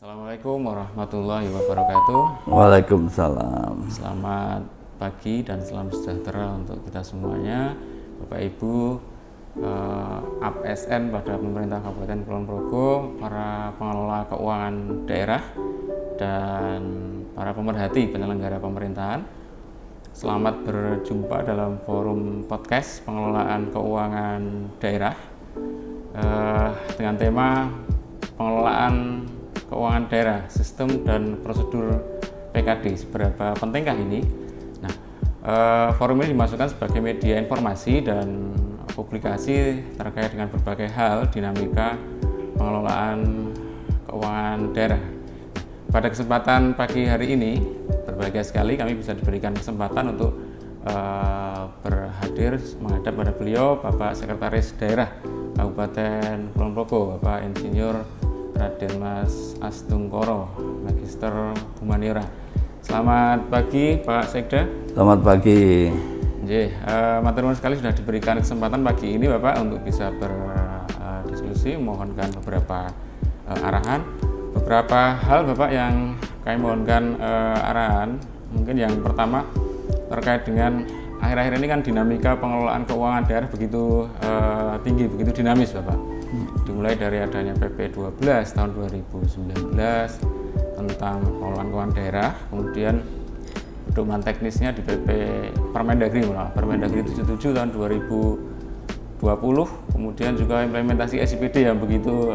Assalamualaikum warahmatullahi wabarakatuh. Waalaikumsalam. Selamat pagi dan salam sejahtera untuk kita semuanya, Bapak Ibu, APSN pada pemerintah Kabupaten Kulon Progo, para pengelola keuangan daerah, dan para pemerhati penyelenggara pemerintahan. Selamat berjumpa dalam forum podcast pengelolaan keuangan daerah dengan tema pengelolaan keuangan daerah, sistem dan prosedur PKD. Seberapa pentingkah ini? Nah, forum ini dimasukkan sebagai media informasi dan publikasi terkait dengan berbagai hal dinamika pengelolaan keuangan daerah. Pada kesempatan pagi hari ini, berbahagia sekali kami bisa diberikan kesempatan untuk berhadir menghadap pada beliau, Bapak Sekretaris Daerah Kabupaten Kulon Progo, Bapak Insinyur Raden Mas Astungkoro, Magister Humaniora. Selamat pagi Pak Sekda. Selamat pagi. Matur nuwun sekali sudah diberikan kesempatan pagi ini Bapak untuk bisa berdiskusi, mohonkan beberapa arahan. Beberapa hal Bapak yang kami mohonkan arahan. Mungkin yang pertama terkait dengan akhir-akhir ini kan dinamika pengelolaan keuangan daerah begitu tinggi, begitu dinamis Bapak. Dimulai dari adanya PP 12 tahun 2019 tentang pengelolaan keuangan daerah, kemudian pedoman teknisnya di PP Permendagri 77 tahun 2020, kemudian juga implementasi SIPD yang begitu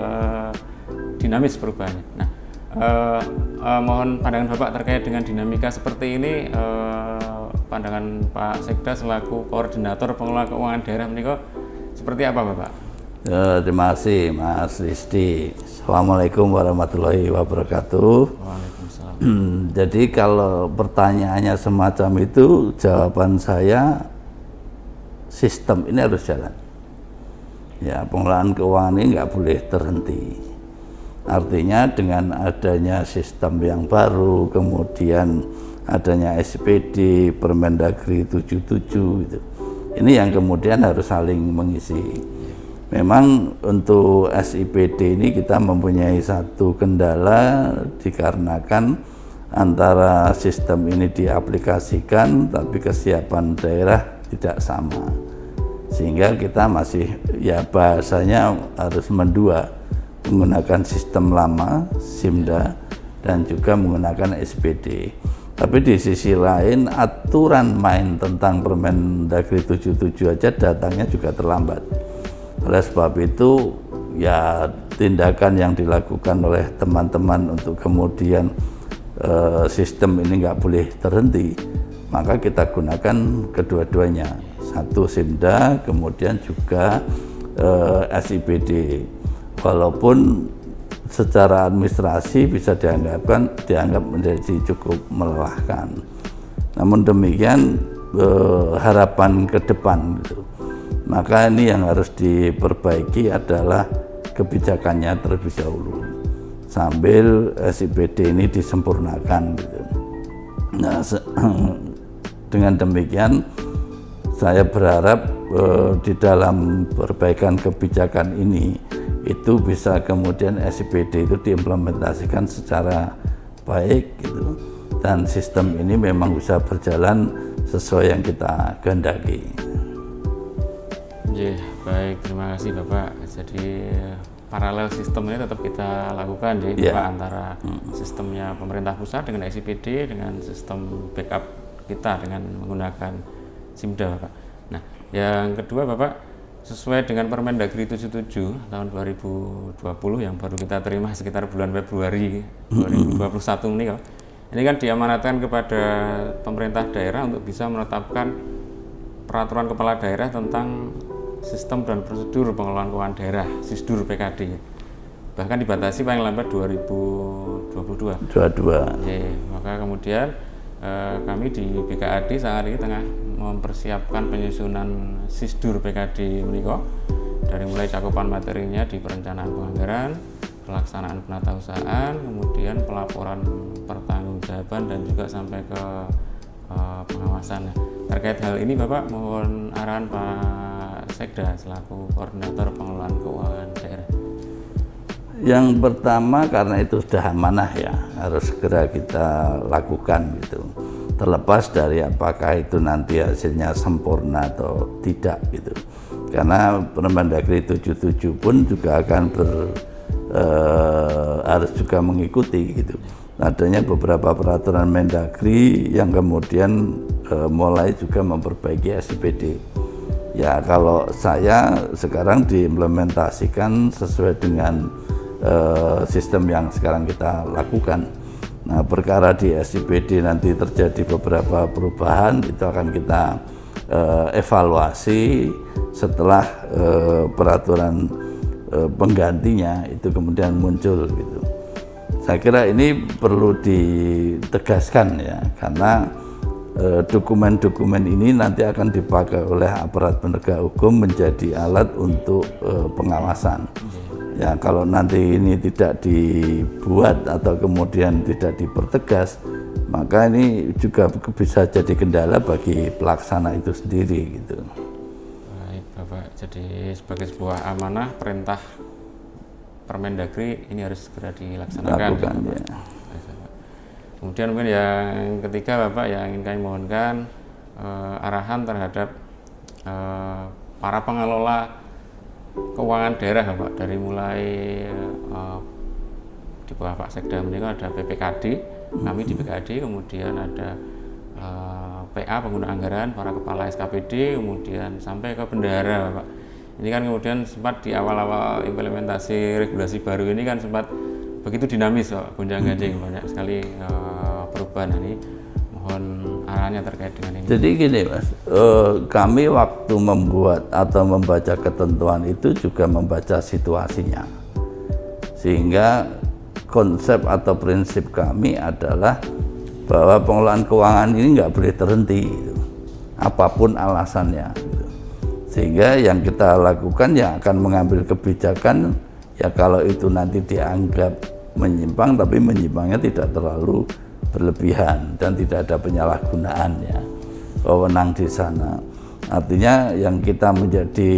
dinamis perubahannya. Nah, mohon pandangan Bapak terkait dengan dinamika seperti ini, pandangan Pak Sekda selaku koordinator pengelola keuangan daerah menika seperti apa Bapak? Terima kasih Mas Rizdi. Assalamualaikum warahmatullahi wabarakatuh. Waalaikumsalam. Jadi kalau pertanyaannya semacam itu, jawaban saya sistem ini harus jalan. Ya, pengelolaan keuangan ini nggak boleh terhenti. Artinya dengan adanya sistem yang baru, kemudian adanya SIPD, Permendagri 77 gitu. Ini yang kemudian harus saling mengisi. Memang untuk SIPD ini kita mempunyai satu kendala dikarenakan antara sistem ini diaplikasikan tapi kesiapan daerah tidak sama, sehingga kita masih ya bahasanya harus mendua, menggunakan sistem lama SIMDA dan juga menggunakan SIPD. Tapi di sisi lain aturan main tentang Permendagri 77 aja datangnya juga terlambat. Oleh sebab itu ya tindakan yang dilakukan oleh teman-teman untuk kemudian sistem ini nggak boleh terhenti, maka kita gunakan kedua-duanya, satu SIMDA kemudian juga SIPD. Walaupun secara administrasi bisa dianggap menjadi cukup melelahkan, namun demikian harapan ke depan gitu. Maka ini yang harus diperbaiki adalah kebijakannya terlebih dahulu sambil SIPD ini disempurnakan gitu. Nah, dengan demikian saya berharap di dalam perbaikan kebijakan ini itu bisa kemudian SIPD itu diimplementasikan secara baik gitu, dan sistem ini memang bisa berjalan sesuai yang kita kehendaki. Baik, terima kasih Bapak. Jadi paralel sistem ini tetap kita lakukan Bapak, antara sistemnya pemerintah pusat dengan SIPD dengan sistem backup kita dengan menggunakan SIMDA Bapak. Nah, yang kedua Bapak, sesuai dengan Permendagri 77 tahun 2020 yang baru kita terima sekitar bulan Februari 2021 ini kan diamanatkan kepada pemerintah daerah untuk bisa menetapkan peraturan kepala daerah tentang sistem dan prosedur pengelolaan keuangan daerah, SISDUR PKD. Bahkan dibatasi paling lambat 2022. Maka kemudian kami di BKAD saat ini tengah mempersiapkan penyusunan SISDUR PKD menika, dari mulai cakupan materinya di perencanaan penganggaran, pelaksanaan penatausahaan, kemudian pelaporan pertanggungjawaban dan juga sampai ke pengawasan. Terkait hal ini Bapak mohon arahan Pak Sekda selaku koordinator pengelolaan keuangan daerah. Yang pertama karena itu sudah amanah ya, harus segera kita lakukan gitu. Terlepas dari apakah itu nanti hasilnya sempurna atau tidak gitu. Karena Permendagri 77 pun juga akan harus juga mengikuti gitu. Adanya beberapa peraturan Mendagri yang kemudian mulai juga memperbaiki SIPD. Ya kalau saya sekarang diimplementasikan sesuai dengan sistem yang sekarang kita lakukan. Nah, perkara di SIPD nanti terjadi beberapa perubahan, itu akan kita evaluasi setelah peraturan penggantinya itu kemudian muncul gitu. Saya kira ini perlu ditegaskan ya, karena dokumen-dokumen ini nanti akan dipakai oleh aparat penegak hukum menjadi alat untuk pengawasan. Ya kalau nanti ini tidak dibuat atau kemudian tidak dipertegas, maka ini juga bisa jadi kendala bagi pelaksana itu sendiri gitu. Baik Bapak, jadi sebagai sebuah amanah perintah Permendagri ini harus segera dilaksanakan. Lakukan, ya. Kemudian mungkin yang ketiga Bapak yang ingin kami mohonkan arahan terhadap para pengelola keuangan daerah Bapak, dari mulai di bawah Pak Sekda menikah ada PPKD, kami di PKD, kemudian ada PA pengguna anggaran, para kepala SKPD, kemudian sampai ke bendahara Bapak. Ini kan kemudian sempat di awal-awal implementasi regulasi baru ini kan sempat begitu dinamis Pak, gonjang-ganjing, banyak sekali perubahan. Ini mohon arahannya terkait dengan ini. Jadi gini Mas, kami waktu membuat atau membaca ketentuan itu juga membaca situasinya, sehingga konsep atau prinsip kami adalah bahwa pengelolaan keuangan ini nggak boleh terhenti gitu, apapun alasannya gitu. Sehingga yang kita lakukan yang akan mengambil kebijakan ya kalau itu nanti dianggap menyimpang, tapi menyimpangnya tidak terlalu berlebihan dan tidak ada penyalahgunaan ya wewenang di sana. Artinya yang kita menjadi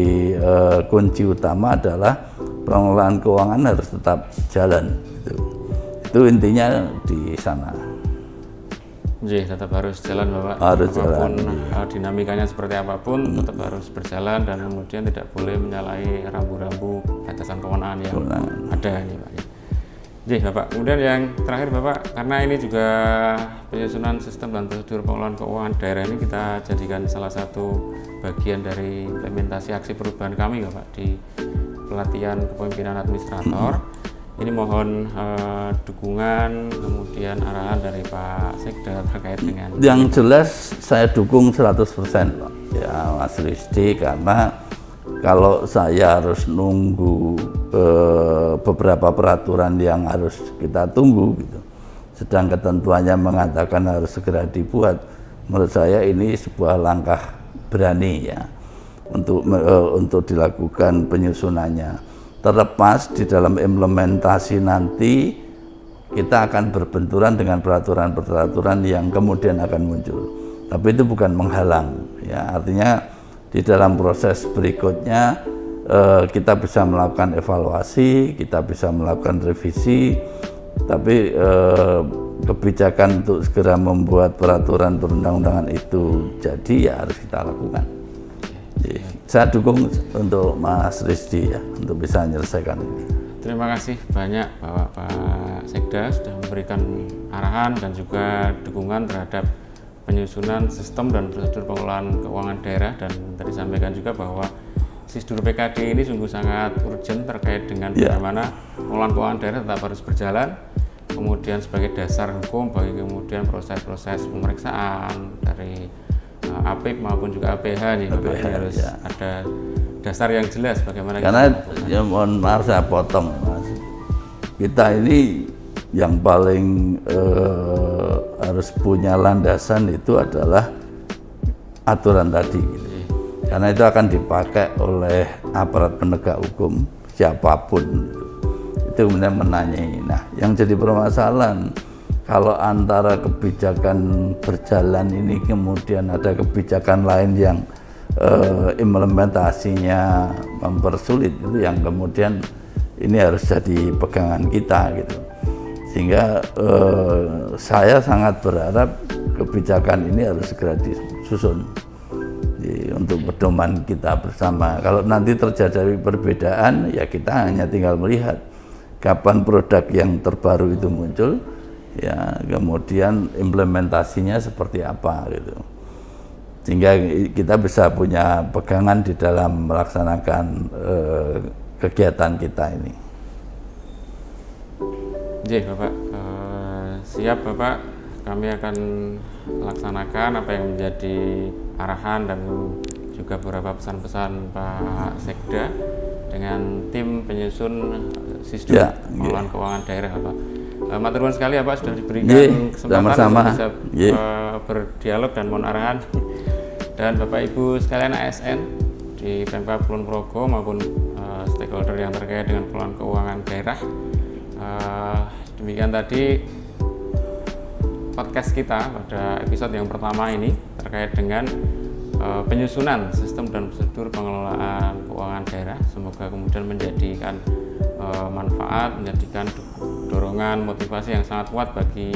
kunci utama adalah pengelolaan keuangan harus tetap jalan gitu. Itu intinya di sana. Jadi tetap harus jalan Bapak, harus apapun jalan, dinamikanya seperti apapun tetap harus berjalan, dan kemudian tidak boleh menyalahi rambu-rambu batasan kewenangan yang ada ini Pak. Jadi Bapak, kemudian yang terakhir Bapak, karena ini juga penyusunan sistem dan prosedur pengelolaan keuangan daerah ini kita jadikan salah satu bagian dari implementasi aksi perubahan kami Bapak di pelatihan kepemimpinan administrator. Ini mohon dukungan, kemudian arahan dari Pak Sekda terkait dengan. Yang jelas saya dukung 100% Pak. Ya Mas Rizdy, karena kalau saya harus nunggu beberapa peraturan yang harus kita tunggu gitu, sedang ketentuannya mengatakan harus segera dibuat, menurut saya ini sebuah langkah berani ya untuk dilakukan penyusunannya. Terlepas di dalam implementasi nanti kita akan berbenturan dengan peraturan-peraturan yang kemudian akan muncul, tapi itu bukan menghalang ya, artinya di dalam proses berikutnya kita bisa melakukan evaluasi, kita bisa melakukan revisi, tapi kebijakan untuk segera membuat peraturan perundang-undangan itu jadi ya harus kita lakukan. Jadi, saya dukung untuk Mas Rizdy ya untuk bisa menyelesaikan ini. Terima kasih banyak Pak Sekda sudah memberikan arahan dan juga dukungan terhadap penyusunan sistem dan prosedur pengelolaan keuangan daerah, dan tadi sampaikan juga bahwa Sisdur PKD ini sungguh sangat urgent terkait dengan bagaimana pengelolaan keuangan daerah tetap harus berjalan, kemudian sebagai dasar hukum bagi kemudian proses-proses pemeriksaan dari APIK maupun juga APH nih Bapak, harus ada dasar yang jelas bagaimana. Karena ya mohon maaf saya potong Mas, kita ini yang paling harus punya landasan itu adalah aturan tadi gitu. Karena itu akan dipakai oleh aparat penegak hukum siapapun itu kemudian menanyai. Nah yang jadi permasalahan kalau antara kebijakan berjalan ini kemudian ada kebijakan lain yang implementasinya mempersulit, itu yang kemudian ini harus jadi pegangan kita gitu. Sehingga saya sangat berharap kebijakan ini harus segera disusun untuk pedoman kita bersama. Kalau nanti terjadi perbedaan, ya kita hanya tinggal melihat kapan produk yang terbaru itu muncul, ya kemudian implementasinya seperti apa gitu. Sehingga kita bisa punya pegangan di dalam melaksanakan kegiatan kita ini. Jadi Bapak, siap Bapak, kami akan melaksanakan apa yang menjadi arahan dan juga beberapa pesan-pesan Pak Sekda dengan tim penyusun SISDUR pengelolaan keuangan daerah Pak. Matur nuwun sekali ya Pak, sudah diberikan kesempatan untuk bisa berdialog dan mohon arahan. Dan Bapak Ibu sekalian ASN di Pemkab Kulon Progo maupun stakeholder yang terkait dengan pengelolaan keuangan daerah. Demikian tadi podcast kita pada episode yang pertama ini terkait dengan penyusunan sistem dan prosedur pengelolaan keuangan daerah. Semoga kemudian menjadikan manfaat, menjadikan dorongan, motivasi yang sangat kuat bagi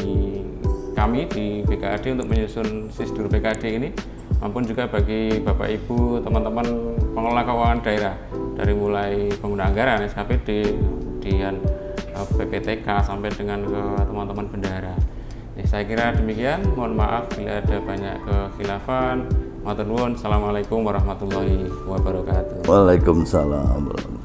kami di BKAD untuk menyusun SISDUR BKAD ini, maupun juga bagi Bapak Ibu, teman-teman pengelola keuangan daerah, dari mulai pengguna anggaran, SKPD, kemudian PPTK sampai dengan ke teman-teman bendahara. Ya, saya kira demikian. Mohon maaf bila ada banyak kekhilafan. Matur nuwun. Assalamualaikum warahmatullahi wabarakatuh. Waalaikumsalam.